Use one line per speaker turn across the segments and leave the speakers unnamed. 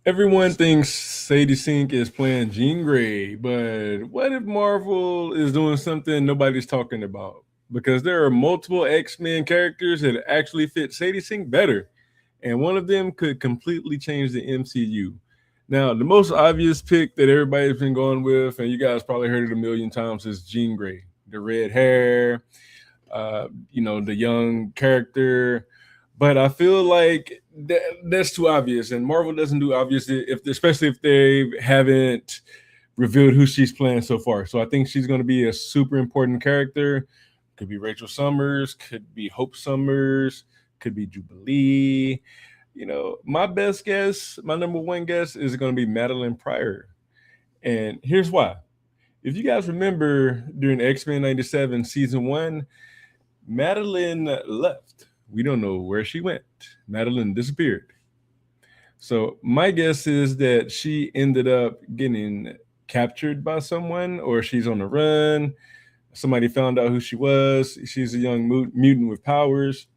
Everyone thinks Sadie Sink is playing Jean Grey, but what if Marvel is doing something nobody's talking about? Because there are multiple X-Men characters that actually fit Sadie Sink better, and one of them could completely change the MCU. Now, the most obvious pick that everybody's been going with, and you guys probably heard it a million times, is Jean Grey. The red hair, the young character. But I feel like that's too obvious, and Marvel doesn't do obvious especially if they haven't revealed who she's playing so far. So I think she's going to be a super important character. Could be Rachel Summers, could be Hope Summers, could be Jubilee. My best guess, my number one guess is going to be Madeline Pryor. And here's why. If you guys remember during X-Men 97 season 1, Madeline left. We don't know where she went. Madeline disappeared. So my guess is that she ended up getting captured by someone, or she's on the run. Somebody found out who she was. She's a young mutant with powers,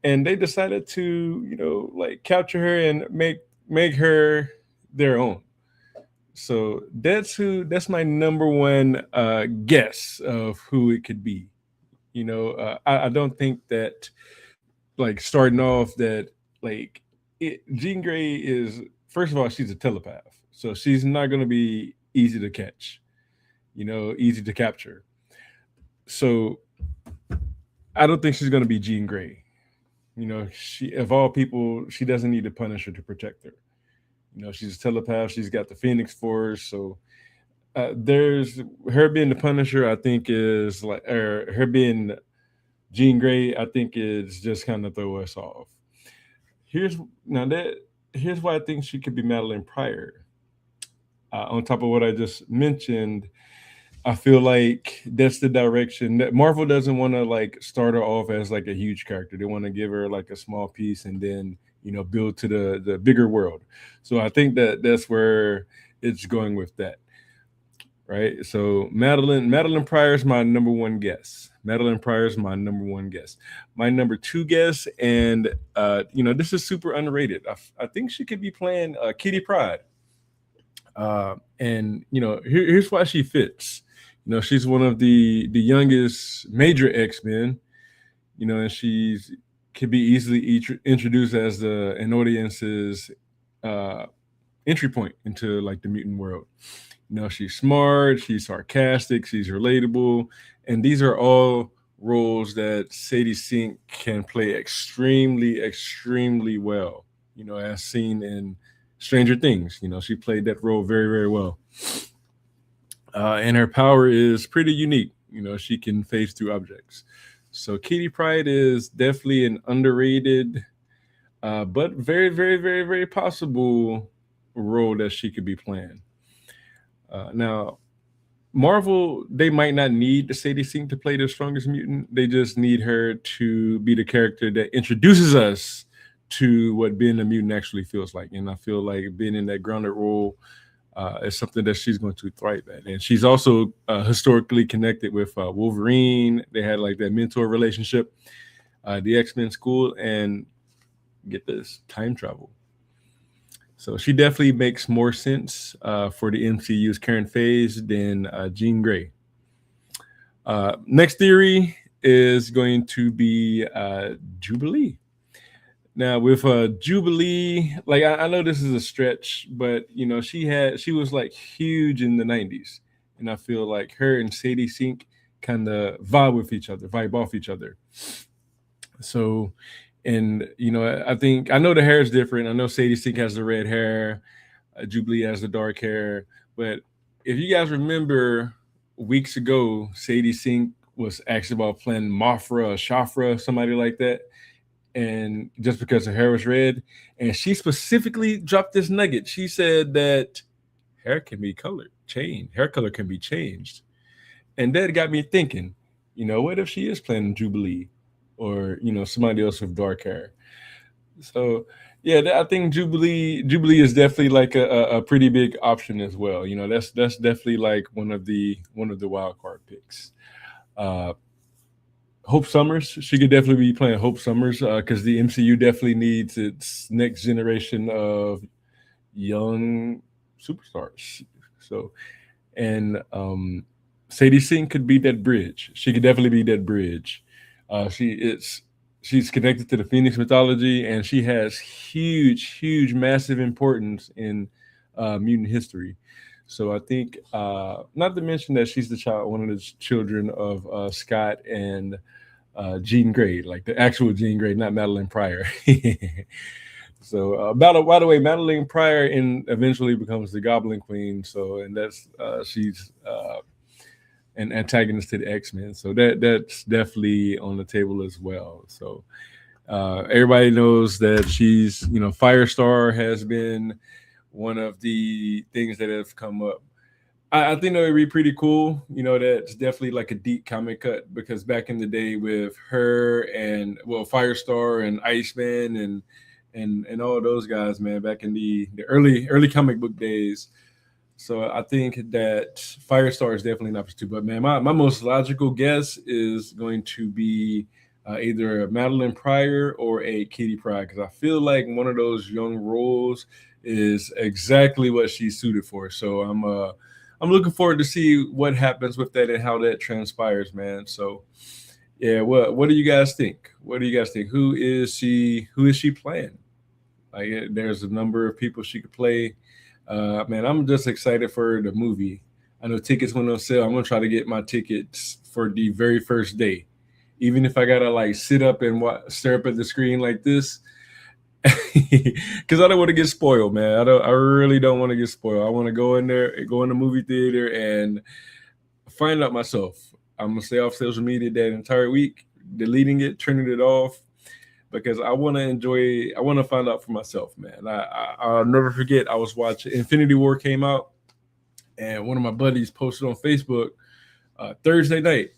and they decided to, capture her and make her their own. So that's my number one guess of who it could be. I don't think that, like, starting off that, like, Jean Grey is, first of all, she's a telepath, so she's not going to be easy to catch, easy to capture. So I don't think she's going to be Jean Grey. She, of all people, she doesn't need a Punisher to protect her. She's a telepath. She's got the Phoenix Force, so there's her being the Punisher. I think is like, or her being Jean Grey, I think is just kind of throw us off. Here's now that Here's why I think she could be Madeline Pryor. On top of what I just mentioned, I feel like that's the direction that Marvel doesn't want to, like, start her off as like a huge character. They want to give her like a small piece and then build to the bigger world. So I think that that's where it's going with that, right? So Madeline Pryor is my number one guess. Madeline Pryor is my number one guess. My number two guess, and this is super underrated. I think she could be playing Kitty Pryde. And here's why she fits. She's one of the youngest major X-Men. And she's could be easily introduced as an audience's uh, entry point into, like, the mutant world. She's smart, she's sarcastic, she's relatable, and these are all roles that Sadie Sink can play extremely, extremely well. As seen in Stranger Things, she played that role very, very well. And her power is pretty unique. She can phase through objects. So Kitty Pryde is definitely an underrated, but very, very, very, very possible role that she could be playing. Now, Marvel, they might not need Sadie Sink to play the strongest mutant. They just need her to be the character that introduces us to what being a mutant actually feels like. And I feel like being in that grounded role is something that she's going to thrive at. And she's also historically connected with Wolverine. They had like that mentor relationship, the X-Men school, and get this, time travel. So she definitely makes more sense for the MCU's current phase than Jean Grey. Next theory is going to be Jubilee. Now with Jubilee, like, I know this is a stretch, but she was like huge in the '90s, and I feel like her and Sadie Sink kind of vibe off each other. So, and I think, I know the hair is different. I know Sadie Sink has the red hair, Jubilee has the dark hair. But if you guys remember, weeks ago, Sadie Sink was asked about playing Mothra or Shafra, somebody like that, and just because her hair was red, and she specifically dropped this nugget. She said that hair can be colored, changed. Hair color can be changed, and that got me thinking. What if she is playing Jubilee, or somebody else with dark hair? So yeah, I think Jubilee is definitely like a pretty big option as well. That's definitely like one of the wild card picks. Uh, Hope Summers, she could definitely be playing Hope Summers because the MCU definitely needs its next generation of young superstars. So, and Sadie Sink could be that bridge. She could definitely be that bridge. She's connected to the Phoenix mythology, and she has huge, massive importance in mutant history. So I think, not to mention that she's one of the children of Scott and Jean Grey, like the actual Jean Grey, not Madeline Pryor. So, by the way, Madeline Pryor eventually becomes the Goblin Queen. So, and that's she's an antagonist to the X-Men. So that's definitely on the table as well. So everybody knows that she's, Firestar has been one of the things that have come up. I think that would be pretty cool. That's definitely like a deep comic cut, because back in the day with her and Firestar and Iceman and all those guys, man, back in the early comic book days. So I think that Firestar is definitely an option too. But man, my most logical guess is going to be either a Madeline Pryor or a Kitty Pryde, because I feel like one of those young roles is exactly what she's suited for. So I'm looking forward to see what happens with that and how that transpires, man. So yeah, what do you guys think? What do you guys think? Who is she playing? Like, there's a number of people she could play. Man, I'm just excited for the movie. I know tickets went on sale. I'm gonna try to get my tickets for the very first day, even if I gotta like sit up and stare up at the screen like this, because I don't want to get spoiled, man. I really don't want to get spoiled. I want to go in there, go in the movie theater, and find out myself. I'm gonna stay off social media that entire week, deleting it, turning it off, because I want to enjoy. I want to find out for myself, man. I'll never forget. I was watching Infinity War came out, and one of my buddies posted on Facebook Thursday night.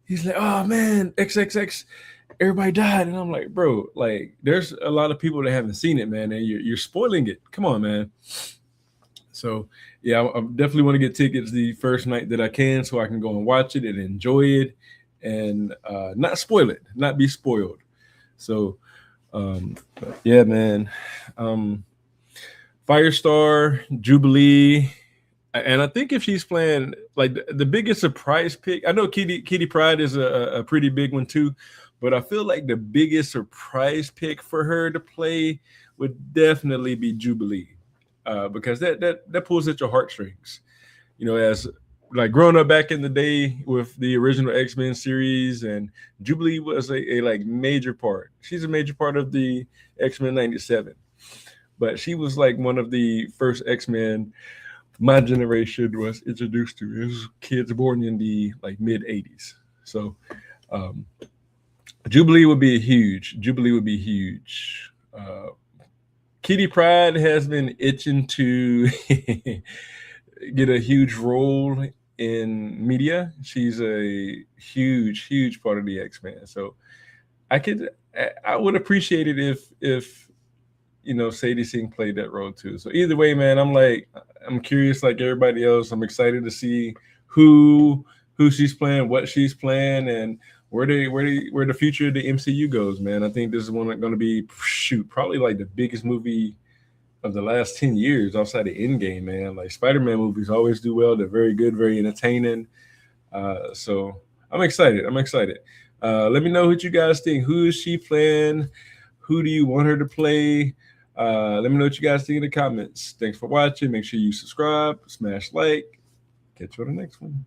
He's like, "Oh man, XXX, everybody died," and I'm like, "Bro, like, there's a lot of people that haven't seen it, man, and you're spoiling it. Come on, man." So yeah, I definitely want to get tickets the first night that I can, so I can go and watch it and enjoy it, and not spoil it, not be spoiled. So yeah, man. Firestar, Jubilee, and I think if she's playing like the biggest surprise pick, I know Kitty Pryde is a pretty big one too, but I feel like the biggest surprise pick for her to play would definitely be Jubilee, because that pulls at your heartstrings. As like growing up back in the day with the original X-Men series, and Jubilee was a like major part. She's a major part of the X-Men 97. But she was like one of the first X-Men my generation was introduced to. It was kids born in the like mid 80s. So Jubilee would be huge. Kitty Pryde has been itching to get a huge role in media. She's a huge part of the X-Men. So I would appreciate it if Sadie Sink played that role too. So either way, man, I'm curious like everybody else. I'm excited to see who she's playing, what she's playing, and where the future of the MCU goes, man. I think this is going to be probably like the biggest movie of the last 10 years outside of Endgame, man. Like, Spider-Man movies always do well. They're very good, very entertaining. So I'm excited. Let me know what you guys think. Who is she playing? Who do you want her to play? Let me know what you guys think in the comments. Thanks for watching. Make sure you subscribe, smash like. Catch you on the next one.